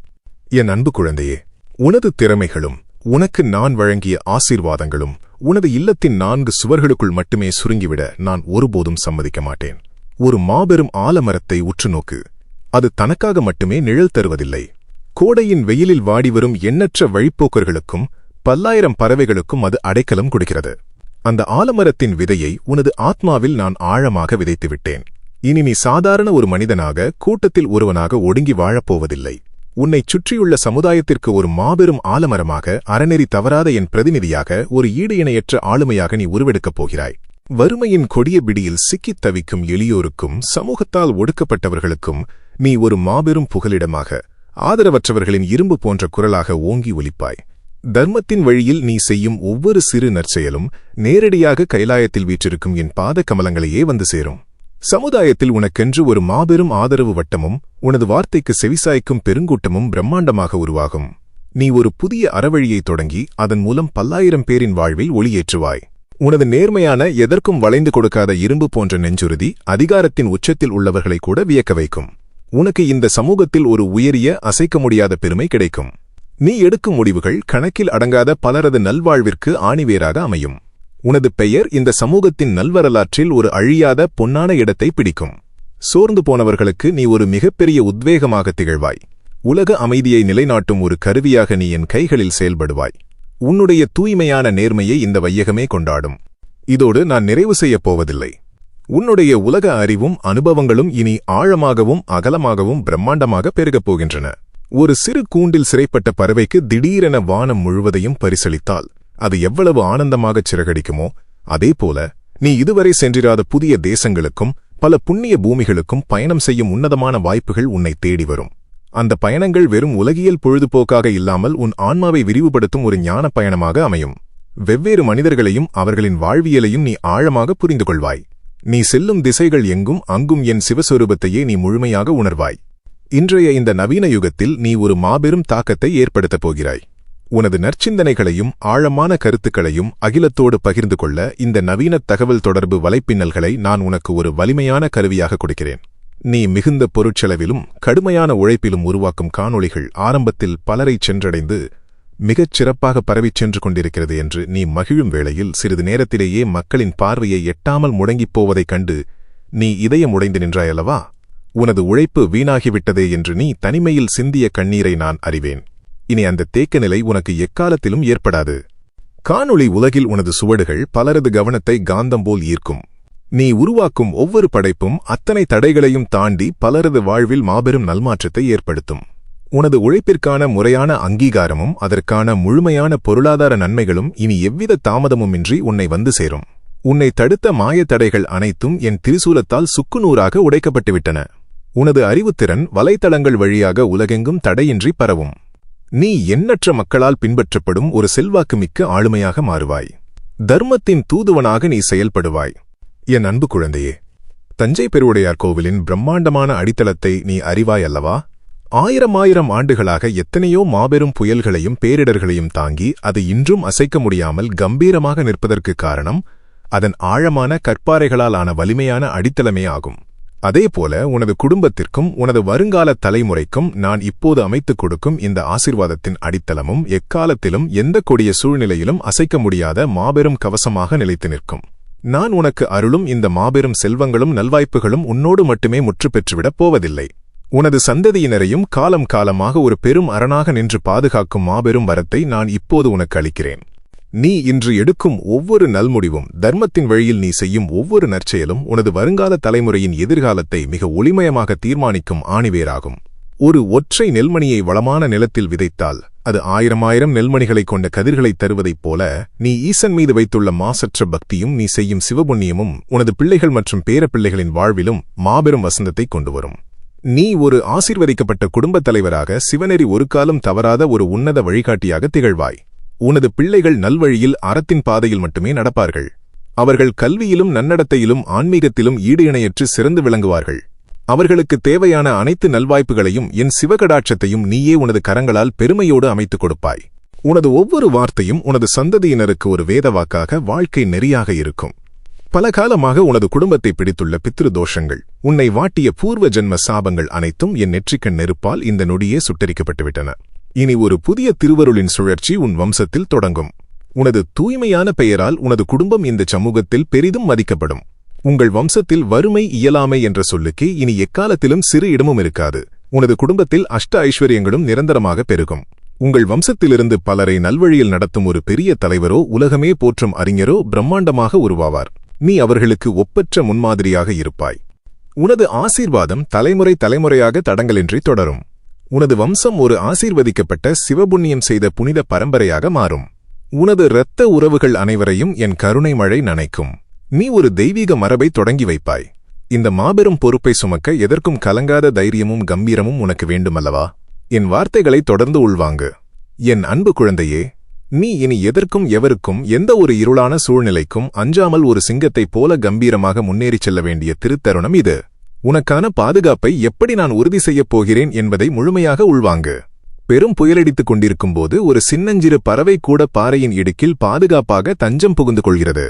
என் அன்பு குழந்தையே, உனது திறமைகளும் உனக்கு நான் வழங்கிய ஆசீர்வாதங்களும் உனது இல்லத்தின் 4 சுவர்களுக்குள் மட்டுமே சுருங்கிவிட நான் ஒருபோதும் சம்மதிக்க மாட்டேன். ஒரு மாபெரும் ஆலமரத்தை உற்றுநோக்கு. அது தனக்காக மட்டுமே நிழல் தருவதில்லை. கோடையின் வெயிலில் வாடிவரும் எண்ணற்ற வழிப்போக்கர்களுக்கும் பல்லாயிரம் பறவைகளுக்கும் அது அடைக்கலம் கொடுக்கிறது. அந்த ஆலமரத்தின் விதையை உனது ஆத்மாவில் நான் ஆழமாக விதைத்துவிட்டேன். இனி நீ சாதாரண ஒரு மனிதனாக, கூட்டத்தில் ஒருவனாக ஒடுங்கி வாழப்போவதில்லை. உன்னைச் சுற்றியுள்ள சமுதாயத்திற்கு ஒரு மாபெரும் ஆலமரமாக, அறநெறி தவறாத என் பிரதிநிதியாக, ஒரு ஈடு இணையற்ற ஆளுமையாக நீ உருவெடுக்கப் போகிறாய். வறுமையின் கொடிய பிடியில் சிக்கித் தவிக்கும் எளியோருக்கும் சமூகத்தால் ஒடுக்கப்பட்டவர்களுக்கும் நீ ஒரு மாபெரும் புகலிடமாக, ஆதரவற்றவர்களின் இரும்பு போன்ற குரலாக ஓங்கி ஒலிப்பாய். தர்மத்தின் வழியில் நீ செய்யும் ஒவ்வொரு சிறு நற்செயலும் நேரடியாக கைலாயத்தில் வீற்றிருக்கும் என் பாத கமலங்களையே வந்து சேரும். சமுதாயத்தில் உனக்கென்று ஒரு மாபெரும் ஆதரவு வட்டமும் உனது வார்த்தைக்கு செவிசாய்க்கும் பெருங்கூட்டமும் பிரம்மாண்டமாக உருவாகும். நீ ஒரு புதிய அறவழியை தொடங்கி அதன் மூலம் பல்லாயிரம் பேரின் வாழ்வில் ஒளியேற்றுவாய். உனது நேர்மையான, எதற்கும் வளைந்து கொடுக்காத இரும்பு போன்ற நெஞ்சுறுதி அதிகாரத்தின் உச்சத்தில் உள்ளவர்களை கூட வியக்க வைக்கும். உனக்கு இந்த சமூகத்தில் ஒரு உயரிய, அசைக்க முடியாத பெருமை கிடைக்கும். நீ எடுக்கும் முடிவுகள் கணக்கில் அடங்காத பலரது நல்வாழ்விற்கு ஆணிவேராக அமையும். உனது பெயர் இந்த சமூகத்தின் நல்வரலாற்றில் ஒரு அழியாத பொன்னான இடத்தை பிடிக்கும். சோர்ந்து போனவர்களுக்கு நீ ஒரு மிகப்பெரிய உத்வேகமாக திகழ்வாய். உலக அமைதியை நிலைநாட்டும் ஒரு கருவியாக நீ என் கைகளில் செயல்படுவாய். உன்னுடைய தூய்மையான நேர்மையை இந்த வையகமே கொண்டாடும். இதோடு நான் நிறைவு செய்யப் போவதில்லை. உன்னுடைய உலக அறிவும் அனுபவங்களும் இனி ஆழமாகவும் அகலமாகவும் பிரம்மாண்டமாக பெருகப் போகின்றன. ஒரு சிறு கூண்டில் சிறைப்பட்ட பறவைக்கு திடீரென வானம் முழுவதையும் பரிசளித்தால் அது எவ்வளவு ஆனந்தமாகச் சிறகடிக்குமோ, அதேபோல நீ இதுவரை சென்றிராத புதிய தேசங்களுக்கும் பல புண்ணிய பூமிகளுக்கும் பயணம் செய்யும் உன்னதமான வாய்ப்புகள் உன்னை தேடி வரும். அந்த பயணங்கள் வெறும் உலகியல் பொழுதுபோக்காக இல்லாமல் உன் ஆன்மாவை விரிவுபடுத்தும் ஒரு ஞான பயணமாக அமையும். வெவ்வேறு மனிதர்களையும் அவர்களின் வாழ்வியலையும் நீ ஆழமாக புரிந்து கொள்வாய். நீ செல்லும் திசைகள் எங்கும் அங்கும் என் சிவஸ்வரூபத்தையே நீ முழுமையாக உணர்வாய். இன்றைய இந்த நவீன யுகத்தில் நீ ஒரு மாபெரும் தாக்கத்தை ஏற்படுத்தப் போகிறாய். உனது நற்சிந்தனைகளையும் ஆழமான கருத்துக்களையும் அகிலத்தோடு பகிர்ந்து கொள்ள இந்த நவீன தகவல் தொடர்பு வலைப்பின்னல்களை நான் உனக்கு ஒரு வலிமையான கருவியாக கொடுக்கிறேன். நீ மிகுந்த பொருட்செலவிலும் கடுமையான உழைப்பிலும் உருவாக்கும் காணொளிகள் ஆரம்பத்தில் பலரை சென்றடைந்து மிகச் சிறப்பாக பரவிச் சென்று கொண்டிருக்கிறது என்று நீ மகிழும் வேளையில் சிறிது நேரத்திலேயே மக்களின் பார்வையை எட்டாமல் முடங்கிப் போவதைக் கண்டு நீ இதயம் உடைந்து நின்றாயல்லவா? உனது உழைப்பு வீணாகிவிட்டதே என்று நீ தனிமையில் சிந்திய கண்ணீரை நான் அறிவேன். இனி அந்த தேக்க நிலை உனக்கு எக்காலத்திலும் ஏற்படாது. காணொளி உலகில் உனது சுவடுகள் பலரது கவனத்தை காந்தம் போல் ஈர்க்கும். நீ உருவாக்கும் ஒவ்வொரு படைப்பும் அத்தனை தடைகளையும் தாண்டி பலரது வாழ்வில் மாபெரும் நல்மாற்றத்தை ஏற்படுத்தும். உனது உழைப்பிற்கான முறையான அங்கீகாரமும் அதற்கான முழுமையான பொருளாதார நன்மைகளும் இனி எவ்வித தாமதமுமின்றி உன்னை வந்து சேரும். உன்னை தடுத்த மாயத் தடைகள் அனைத்தும் என் திரிசூலத்தால் சுக்குநூறாக உடைக்கப்பட்டுவிட்டன. உனது அறிவுத்திறன் வலைத்தளங்கள் வழியாக உலகெங்கும் தடையின்றி பரவும். நீ எண்ணற்ற மக்களால் பின்பற்றப்படும் ஒரு செல்வாக்குமிக்க ஆளுமையாக மாறுவாய். தர்மத்தின் தூதுவனாக நீ செயல்படுவாய். என் அன்பு குழந்தையே, தஞ்சை பெருவுடையார் கோவிலின் பிரம்மாண்டமான அடித்தளத்தை நீ அறிவாய் அல்லவா? ஆயிரம் ஆண்டுகளாக எத்தனையோ மாபெரும் புயல்களையும் பேரிடர்களையும் தாங்கி அது இன்றும் அசைக்க முடியாமல் கம்பீரமாக நிற்பதற்கு காரணம் அதன் ஆழமான கற்பாறைகளால் ஆன வலிமையான அடித்தளமே ஆகும். அதேபோல உனது குடும்பத்திற்கும் உனது வருங்கால தலைமுறைக்கும் நான் இப்போது அமைத்துக் கொடுக்கும் இந்த ஆசீர்வாதத்தின் அடித்தளமும் எக்காலத்திலும் எந்த கொடிய சூழ்நிலையிலும் அசைக்க முடியாத மாபெரும் கவசமாக நிலைத்து நிற்கும். நான் உனக்கு அருளும் இந்த மாபெரும் செல்வங்களும் நல்வாய்ப்புகளும் உன்னோடு மட்டுமே முற்று பெற்றுவிடப் போவதில்லை. உனது சந்ததியினரையும் காலம் காலமாக ஒரு பெரும் அரணாக நின்று பாதுகாக்கும் மாபெரும் வரத்தை நான் இப்போது உனக்கு அளிக்கிறேன். நீ இன்று எடுக்கும் ஒவ்வொரு நல்முடிவும், தர்மத்தின் வழியில் நீ செய்யும் ஒவ்வொரு நற்செயலும் உனது வருங்கால தலைமுறையின் எதிர்காலத்தை மிக ஒளிமயமாக தீர்மானிக்கும் ஆணிவேராகும். ஒரு ஒற்றை நெல்மணியை வளமான நிலத்தில் விதைத்தால் அது ஆயிரம் நெல்மணிகளைக் கொண்ட கதிர்களைத் தருவதைப் போல நீ ஈசன் மீது வைத்துள்ள மாசற்ற பக்தியும் நீ செய்யும் சிவபுண்ணியமும் உனது பிள்ளைகள் மற்றும் பேரப்பிள்ளைகளின் வாழ்விலும் மாபெரும் வசந்தத்தை கொண்டு வரும். நீ ஒரு ஆசீர்வதிக்கப்பட்ட குடும்பத் தலைவராக, சிவநெறி ஒரு காலம் தவறாத ஒரு உன்னத வழிகாட்டியாக திகழ்வாய். உனது பிள்ளைகள் நல்வழியில் அறத்தின் பாதையில் மட்டுமே நடப்பார்கள். அவர்கள் கல்வியிலும் நன்னடத்தையிலும் ஆன்மீகத்திலும் ஈடு இணையற்று சிறந்து விளங்குவார்கள். அவர்களுக்கு தேவையான அனைத்து நல்வாய்ப்புகளையும் என் சிவகடாட்சத்தையும் நீயே உனது கரங்களால் பெருமையோடு அமைத்துக் கொடுப்பாய். உனது ஒவ்வொரு வார்த்தையும் உனது சந்ததியினருக்கு ஒரு வேதவாக்காக, வாழ்க்கை நெறியாக இருக்கும். பல காலமாக உனது குடும்பத்தை பிடித்துள்ள பித்ரு தோஷங்கள், உன்னை வாட்டிய பூர்வ ஜென்ம சாபங்கள் அனைத்தும் என் நெற்றிக்கண் நெருப்பால் இந்த நொடியே சுட்டரிக்கப்பட்டுவிட்டன. இனி ஒரு புதிய திருவருளின் சுழற்சி உன் வம்சத்தில் தொடங்கும். உனது தூய்மையான பெயரால் உனது குடும்பம் இந்த சமூகத்தில் பெரிதும் மதிக்கப்படும். உங்கள் வம்சத்தில் வறுமை, இயலாமை என்ற சொல்லுக்கு இனி எக்காலத்திலும் சிறு இடமும் இருக்காது. உனது குடும்பத்தில் அஷ்ட ஐஸ்வர்யங்களும் நிரந்தரமாக பெருகும். உங்கள் வம்சத்திலிருந்து பலரை நல்வழியில் நடத்தும் ஒரு பெரிய தலைவரோ உலகமே போற்றும் அறிஞரோ பிரம்மாண்டமாக உருவாவார். நீ அவர்களுக்கு ஒப்பற்ற முன்மாதிரியாக இருப்பாய். உனது ஆசீர்வாதம் தலைமுறை தலைமுறையாக தடங்கலின்றி தொடரும். உனது வம்சம் ஒரு ஆசீர்வதிக்கப்பட்ட சிவபுண்ணியம் செய்த புனித பரம்பரையாக மாறும். உனது இரத்த உறவுகள் அனைவரையும் என் கருணை மழை நனைக்கும். நீ ஒரு தெய்வீக மரபை தொடங்கி வைப்பாய். இந்த மாபெரும் பொறுப்பை சுமக்க எதற்கும் கலங்காத தைரியமும் கம்பீரமும் உனக்கு வேண்டுமல்லவா? என் வார்த்தைகளை தொடர்ந்து உள்வாங்கு. என் அன்பு குழந்தையே, நீ இனி எதற்கும் எவருக்கும் எந்த ஒரு இருளான சூழ்நிலைக்கும் அஞ்சாமல் ஒரு சிங்கத்தைப் போல கம்பீரமாக முன்னேறிச் செல்ல வேண்டிய திருத்தருணம் இது. உனக்கான பாதுகாப்பை எப்படி நான் உறுதி செய்யப் போகிறேன் என்பதை முழுமையாக உள்வாங்கு. பெரும் புயலடித்துக் கொண்டிருக்கும்போது ஒரு சின்னஞ்சிறு பறவை கூட பாறையின் இடுக்கில் பாதுகாப்பாக தஞ்சம் புகுந்து கொள்கிறது.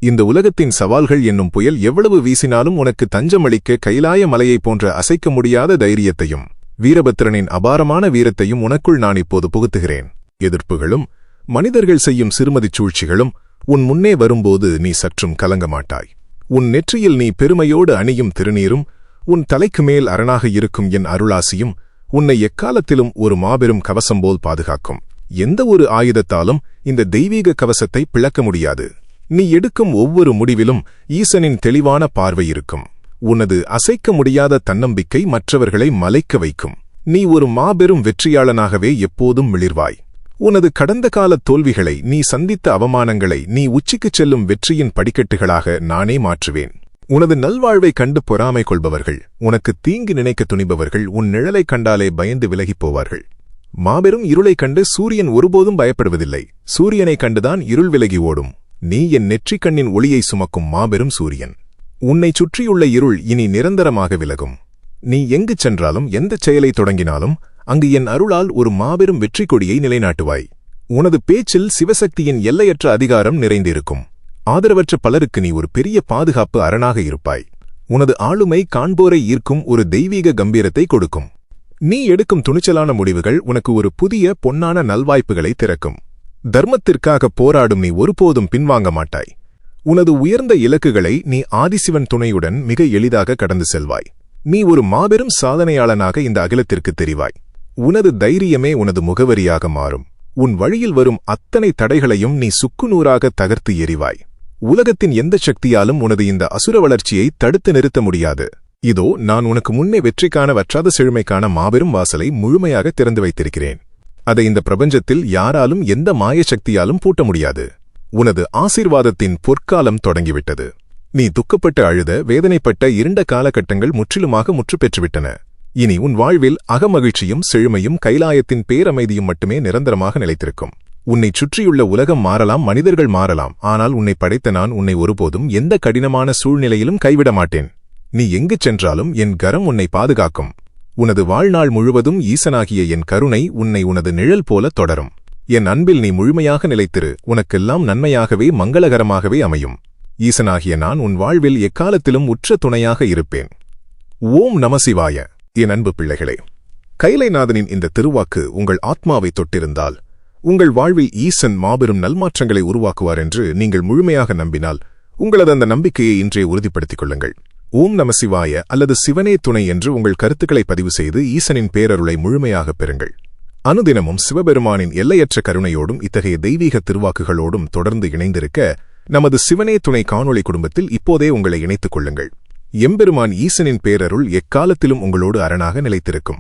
இந்த உலகத்தின் சவால்கள் என்னும் புயல் எவ்வளவு வீசினாலும் உனக்கு தஞ்சமளிக்க கைலாய மலையைப் போன்ற அசைக்க முடியாத தைரியத்தையும் வீரபத்திரனின் அபாரமான வீரத்தையும் உனக்குள் நான் இப்போது புகுத்துகிறேன். எதிர்ப்புகளும் மனிதர்கள் செய்யும் சிறுமதிச் சூழ்ச்சிகளும் உன் முன்னே வரும்போது நீ சற்றும் கலங்க மாட்டாய். உன் நெற்றியில் நீ பெருமையோடு அணியும் திருநீரும் உன் தலைக்கு மேல் அரணாக இருக்கும் என் அருளாசியும் உன்னை எக்காலத்திலும் ஒரு மாபெரும் கவசம் போல் பாதுகாக்கும். எந்த ஒரு ஆயுதத்தாலும் இந்த தெய்வீக கவசத்தை பிளக்க முடியாது. நீ எடுக்கும் ஒவ்வொரு முடிவிலும் ஈசனின் தெளிவான பார்வை இருக்கும். உனது அசைக்க முடியாத தன்னம்பிக்கை மற்றவர்களை மலைக்க வைக்கும். நீ ஒரு மாபெரும் வெற்றியாளனாகவே எப்போதும் மிளிர்வாய். உனது கடந்த கால தோல்விகளை, நீ சந்தித்த அவமானங்களை நீ உச்சிக்குச் செல்லும் வெற்றியின் படிக்கட்டுகளாக நானே மாற்றுவேன். உனது நல்வாழ்வை கண்டு பொறாமை கொள்பவர்கள், உனக்கு தீங்கு நினைக்க துணிபவர்கள் உன் நிழலைக் கண்டாலே பயந்து விலகிப் போவார்கள். மாபெரும் இருளைக் கண்டு சூரியன் ஒருபோதும் பயப்படுவதில்லை. சூரியனைக் கண்டுதான் இருள் விலகி ஓடும். நீ என் நெற்றிக்கண்ணின் ஒளியை சுமக்கும் மாபெரும் சூரியன். உன்னைச் சுற்றியுள்ள இருள் இனி நிரந்தரமாக விலகும். நீ எங்கு சென்றாலும் எந்தச் செயலை தொடங்கினாலும் அங்கு என் அருளால் ஒரு மாபெரும் வெற்றி கொடியை நிலைநாட்டுவாய். உனது பேச்சில் சிவசக்தியின் எல்லையற்ற அதிகாரம் நிறைந்திருக்கும். ஆதரவற்ற பலருக்கு நீ ஒரு பெரிய பாதுகாப்பு அரணாக இருப்பாய். உனது ஆளுமை காண்போரை ஈர்க்கும் ஒரு தெய்வீக கம்பீரத்தை கொடுக்கும். நீ எடுக்கும் துணிச்சலான முடிவுகள் உனக்கு ஒரு புதிய பொன்னான நல்வாய்ப்புகளை திறக்கும். தர்மத்திற்காக போராடும் நீ ஒருபோதும் பின்வாங்க மாட்டாய். உனது உயர்ந்த இலக்குகளை நீ ஆதிசிவன் துணையுடன் மிக எளிதாக கடந்து செல்வாய். நீ ஒரு மாபெரும் சாதனையாளனாக இந்த அகிலத்திற்கு தெரிவாய். உனது தைரியமே உனது முகவரியாக மாறும். உன் வழியில் வரும் அத்தனை தடைகளையும் நீ சுக்குநூறாக தகர்த்து எறிவாய். உலகத்தின் எந்த சக்தியாலும் உனது இந்த அசுர வளர்ச்சியை தடுத்து நிறுத்த முடியாது. இதோ நான் உனக்கு முன்னே வெற்றிக்கான வற்றாத செழுமைக்கான மாபெரும் வாசலை முழுமையாக திறந்து வைத்திருக்கிறேன். அதை இந்த பிரபஞ்சத்தில் யாராலும் எந்த மாய சக்தியாலும் பூட்ட முடியாது. உனது ஆசீர்வாதத்தின் பொற்காலம் தொடங்கிவிட்டது. நீ துக்கப்பட்டு அழுத, வேதனைப்பட்ட இருண்ட காலகட்டங்கள் முற்றிலுமாக முற்று பெற்றுவிட்டன. இனி உன் வாழ்வில் அகமகிழ்ச்சியும் செழுமையும் கைலாயத்தின் பேரமைதியும் மட்டுமே நிரந்தரமாக நிலைத்திருக்கும். உன்னைச் சுற்றியுள்ள உலகம் மாறலாம், மனிதர்கள் மாறலாம், ஆனால் உன்னை படைத்த நான் உன்னை ஒருபோதும் எந்த கடினமான சூழ்நிலையிலும் கைவிட மாட்டேன். நீ எங்கு சென்றாலும் என் கரம் உன்னை பாதுகாக்கும். உனது வாழ்நாள் முழுவதும் ஈசனாகிய என் கருணை உன்னை உனது நிழல் போல தொடரும். என் அன்பில் நீ முழுமையாக நிலைத்திரு. உனக்கெல்லாம் நன்மையாகவே மங்களகரமாகவே அமையும். ஈசனாகிய நான் உன் வாழ்வில் எக்காலத்திலும் உற்ற துணையாக இருப்பேன். ஓம் நம சிவாய. என் அன்பு பிள்ளைகளே, கைலைநாதனின் இந்த திருவாக்கு உங்கள் ஆத்மாவை தொட்டிருந்தால், உங்கள் வாழ்வில் ஈசன் மாபெரும் நல்மாற்றங்களை உருவாக்குவார் என்று நீங்கள் முழுமையாக நம்பினால், உங்களது அந்த நம்பிக்கையை இன்றே உறுதிப்படுத்திக் கொள்ளுங்கள். ஓம் நம சிவாய அல்லது சிவனே துணை என்று உங்கள் கருத்துக்களை பதிவு செய்து ஈசனின் பேரருளை முழுமையாக பெறுங்கள். அனுதினமும் சிவபெருமானின் எல்லையற்ற கருணையோடும் இத்தகைய தெய்வீக திருவாக்குகளோடும் தொடர்ந்து இணைந்திருக்க நமது சிவனே துணை காணொளி குடும்பத்தில் இப்போதே உங்களை இணைத்துக் கொள்ளுங்கள். எம்பெருமான் ஈசனின் பேரருள் எக்காலத்திலும் உங்களோடு அரணாக நிலைத்திருக்கும்.